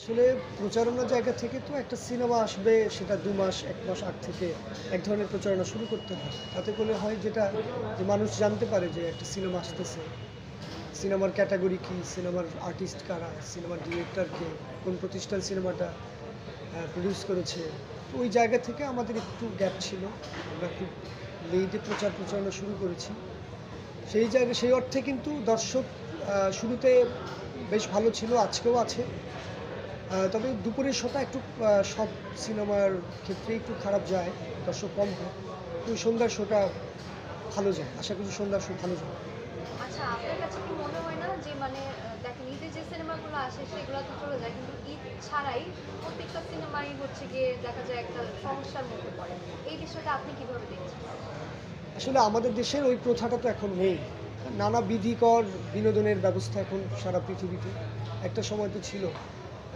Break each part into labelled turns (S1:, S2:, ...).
S1: আসলে প্রচারণার জায়গা থেকে তো একটা সিনেমা আসবে সেটা ২ মাস ১ মাস আগ থেকে এক ধরনের প্রচারণা শুরু করতে হয়। তাতে করে হয় যেটা যে মানুষ জানতে পারে যে একটা সিনেমা আসতেছে। সিনেমার ক্যাটেগরি কী, সিনেমার আর্টিস্ট কারা, সিনেমার ডিরেক্টর কে, কোন প্রতিষ্ঠান সিনেমাটা প্রডিউস করেছে। তো ওই জায়গা থেকে আমাদের একটু গ্যাপ ছিল। আমরা খুব লেটে প্রচারণা শুরু করেছি। সেই অর্থে কিন্তু দর্শক শুরুতে বেশ ভালো ছিল, আজকেও আছে। তবে দুপুরের শোটা একটু সব সিনেমার ক্ষেত্রেই একটু খারাপ যায়, দর্শক কম হয়। কিন্তু সন্ধ্যার শোটা ভালো যায়। আশা করছি সন্ধ্যার শো ভালো যাবে।
S2: আচ্ছা, আপনার কাছে কি মনে হয় না যে দেখেন ঈদে যে সিনেমাগুলো আসে সেগুলো তো চলে যায়, কিন্তু ঈদ ছাড়াই প্রত্যেকটা সিনেমাই হচ্ছে গিয়ে দেখা যায় একটা সমস্যার মধ্যে পড়ে। এই বিষয়টা আপনি কিভাবে দেখছেন?
S1: আসলে আমাদের দেশের ওই প্রথাটা তো এখন নেই। নানা বিধিকর বিনোদনের ব্যবস্থা এখন সারা পৃথিবীতে। একটা সময় তো ছিল।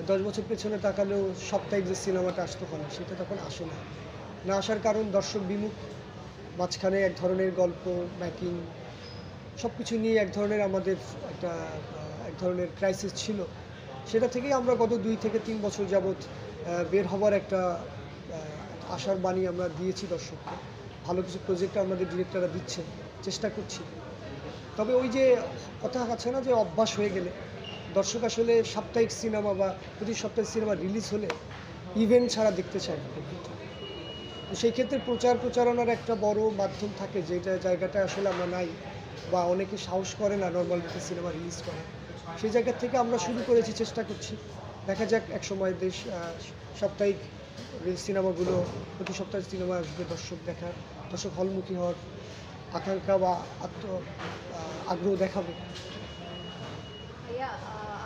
S1: ১০ বছর পেছনে তাকালেও সাপ্তাহিক যে সিনেমাটা আসতো হলে সেটা তখন আসে না। না আসার কারণ দর্শক বিমুখ। মাঝখানে এক ধরনের গল্প, মেকিং সবকিছু নিয়ে এক ধরনের আমাদের একটা এক ধরনের ক্রাইসিস ছিল। সেটা থেকেই আমরা গত ২ থেকে ৩ বছর যাবৎ বের হবার একটা আশার বাণী আমরা দিয়েছি দর্শককে। ভালো কিছু প্রজেক্ট আমাদের ডিরেক্টররা দিচ্ছেন, চেষ্টা করছি। তবে ওই যে কথা আছে না যে অভ্যাস হয়ে গেলে দর্শক আসলে সাপ্তাহিক সিনেমা বা প্রতি সপ্তাহে সিনেমা রিলিজ হলে ইভেন্ট ছাড়া দেখতে চায় না খুব একটা। তো সেই ক্ষেত্রে প্রচারণার একটা বড় মাধ্যম থাকে যেটা জায়গাটা আসলে আমরা নাই বা অনেকে সাহস করে না নর্মাল একটা সিনেমা রিলিজ করা। সেই জায়গা থেকে আমরা শুরু করেছি, চেষ্টা করছি। দেখা যাক একসময় সাপ্তাহিক সিনেমাগুলো প্রতি সপ্তাহে সিনেমা আসবে, দর্শক হলমুখী হওয়ার আকাঙ্ক্ষা বা আগ্রহ দেখাবে।
S2: ভাইয়া,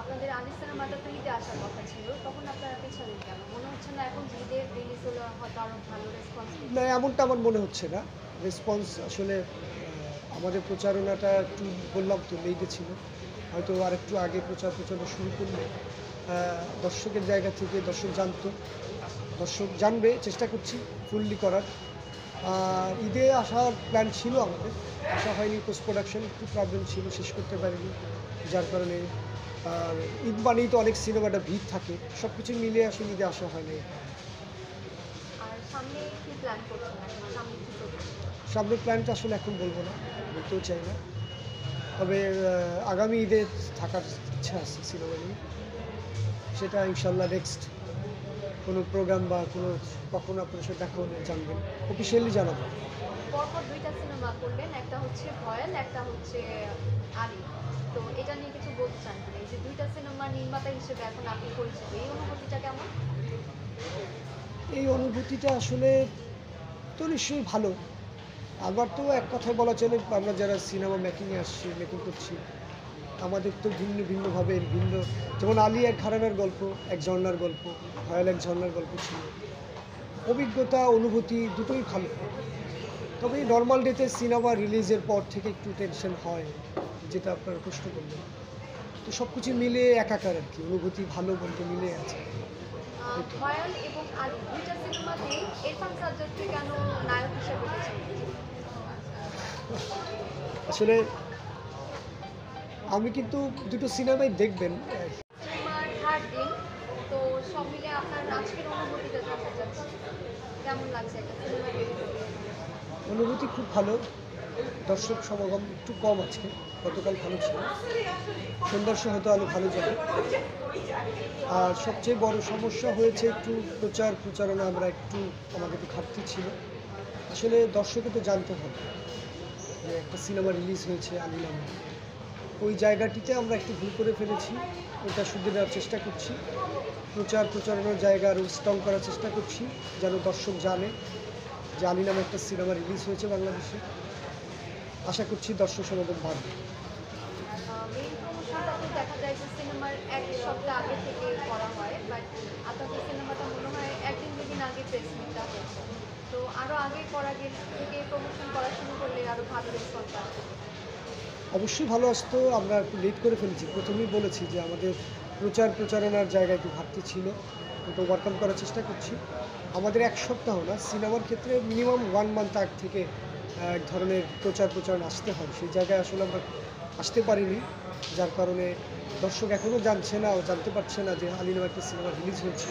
S2: আপনাদের আনিস সিনেমাটা তো ঈদে আসার কথা ছিল, তখন আপনারা পেছালেন কেন? মনে হচ্ছে না এখন যে ঈদের রিলিজ হলে হয়তো আরো ভালো রেসপন্স
S1: না,
S2: পেতেন?
S1: এমনটা আমার মনে হচ্ছে না। রেসপন্স আসলে আমাদের প্রচারণাটা একটু বললাম তো লেগে ছিল। হয়তো আরেকটু আগে প্রচারণা শুরু করলে দর্শকের জায়গা থেকে দর্শক জানতো। দর্শক জানবে, চেষ্টা করছি ফুললি করার। ঈদে আসার প্ল্যান ছিল আমাদের। আসা হয়নি, পোস্ট প্রোডাকশন একটু প্রবলেম ছিল, শেষ করতে পারিনি। যার কারণে আর ঈদ মানেই তো অনেক সিনেমাটা ভিড় থাকে। সব কিছু মিলিয়ে আসলে ঈদে আসা হয়নি।
S2: আর সামনে কি প্ল্যান করছেন, এখন সামনে কি করবেন?
S1: সামনের প্ল্যানটা আসলে এখন বলবো না, বলতেও চাই না। তবে আগামী ঈদে থাকার ইচ্ছা আছে সিনেমা নিয়ে। সেটা ইনশাল্লাহ নেক্সট কোনো প্রোগ্রাম বা কখনো আপনার সাথে দেখা হলে জানবেন, অফিসিয়ালি জানাবো।
S2: পরপর দুইটা সিনেমা করলেন, একটা হচ্ছে ভয়েল, একটা হচ্ছে আলী। তো এটা নিয়ে কিছু বলতে চান কিনা? এই যে দুইটা সিনেমার নির্মাতা হিসেবে এখন আপনি পরিচিত, এই অনুভূতিটা কেমন?
S1: এই অনুভূতিটা আসলে তো নিশ্চয়ই ভালো। আবার তো এক কথায় বলা চলে, আমরা যারা সিনেমা মেকিংয়ে আসছি, মেকিং করছি, আমাদের তো ভিন্নভাবে ভিন্ন, যেমন আলী এক ঘরানার গল্প, এক ঝর্ণার গল্প, ভয়াল এক ঝর্ণার গল্প ছিল। অভিজ্ঞতা, অনুভূতি দুটোই ভালো। তবে এই নর্মাল ডেতে সিনেমা রিলিজের পর থেকে একটু টেনশন হয়, যেটা আপনারা প্রশ্ন করলেন। তো সব কিছু মিলে একাকার আর কি, অনুভূতি ভালো বলতে মিলে আছে। এই তো।
S2: ভয়াল এবং আলী দুইটা সিনেমাতেই ইরফান সাজ্জাদকে কেন নায়ক হিসেবে বেছে নিয়েছেন?
S1: আসলে আমি কিন্তু দুটো সিনেমাই দেখবেন।
S2: সিনেমার থার্ড দিন, তো সব মিলে আপনার আজকের অনুভূতিটা জানতে চাচ্ছি। কেমন লাগছে একটা সিনেমা রিলিজ?
S1: অনুভূতি খুব ভালো। দর্শক সমাগম একটু কম আজকে, গতকাল ভালো ছিল। সন্ধ্যার শো হয়তো আরও ভালো যাবে। আর সবচেয়ে বড় সমস্যা হয়েছে একটু প্রচারণা আমরা আমাদের একটু ঘাটতি ছিল। আসলে দর্শকে তো জানতে হবে যে একটা সিনেমা রিলিজ হয়েছে আলী নামে। ওই জায়গাটিতে আমরা একটু ভুল করে ফেলেছি। ওটা শুধরে দেওয়ার চেষ্টা করছি। প্রচারণার জায়গা আরও স্ট্রং করার চেষ্টা করছি, যেন দর্শক জানে যে আলী নামে একটা সিনেমা রিলিজ হয়েছে বাংলাদেশে। আশা করছি দর্শক সমাগম বাড়বে।
S2: মেইন প্রমোশনটা তো দেখা যায় যে সিনেমার এক সপ্তাহ আগে থেকে করা হয়, বাট আপনাদের সিনেমাটা মনে হয় একদিন দুদিন আগে প্রেস মিটটা হয়েছে। তো আরও আগে করা থেকে প্রমোশন করা শুরু করলে আরও ভালো রেসপন্স আসবে।
S1: অবশ্যই ভালো আসতো, আমরা একটু লেট করে ফেলেছি। প্রথমেই বলেছি যে আমাদের প্রচারণার জায়গায় একটু ঘাটতি ছিল, ওটা ওভারকাম করার চেষ্টা করছি। আমাদের ১ সপ্তাহ না, সিনেমার ক্ষেত্রে মিনিমাম 1 মান্থ আগ থেকে এক ধরনের প্রচারণা আসতে হয়। সেই জায়গায় আসলে আমরা আসতে পারিনি, যার কারণে দর্শক এখনও জানছে না ও জানতে পারছে না যে আলী নামে একটা সিনেমা রিলিজ হয়েছে।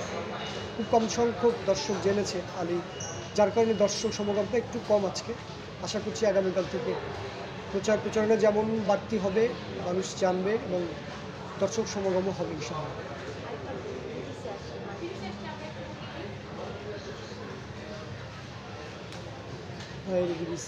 S1: খুব কম সংখ্যক দর্শক জেনেছে আলী, যার কারণে দর্শক সমাগমটা একটু কম আজকে। আশা করছি আগামীকাল থেকে প্রচারণা যেমন বাড়তি হবে, মানুষ জানবে এবং দর্শক সমাগমও হবে ইনশাআল্লাহ।
S2: আরেকটা রিলিজে আসে
S1: হ্যাঁ, রিলিজ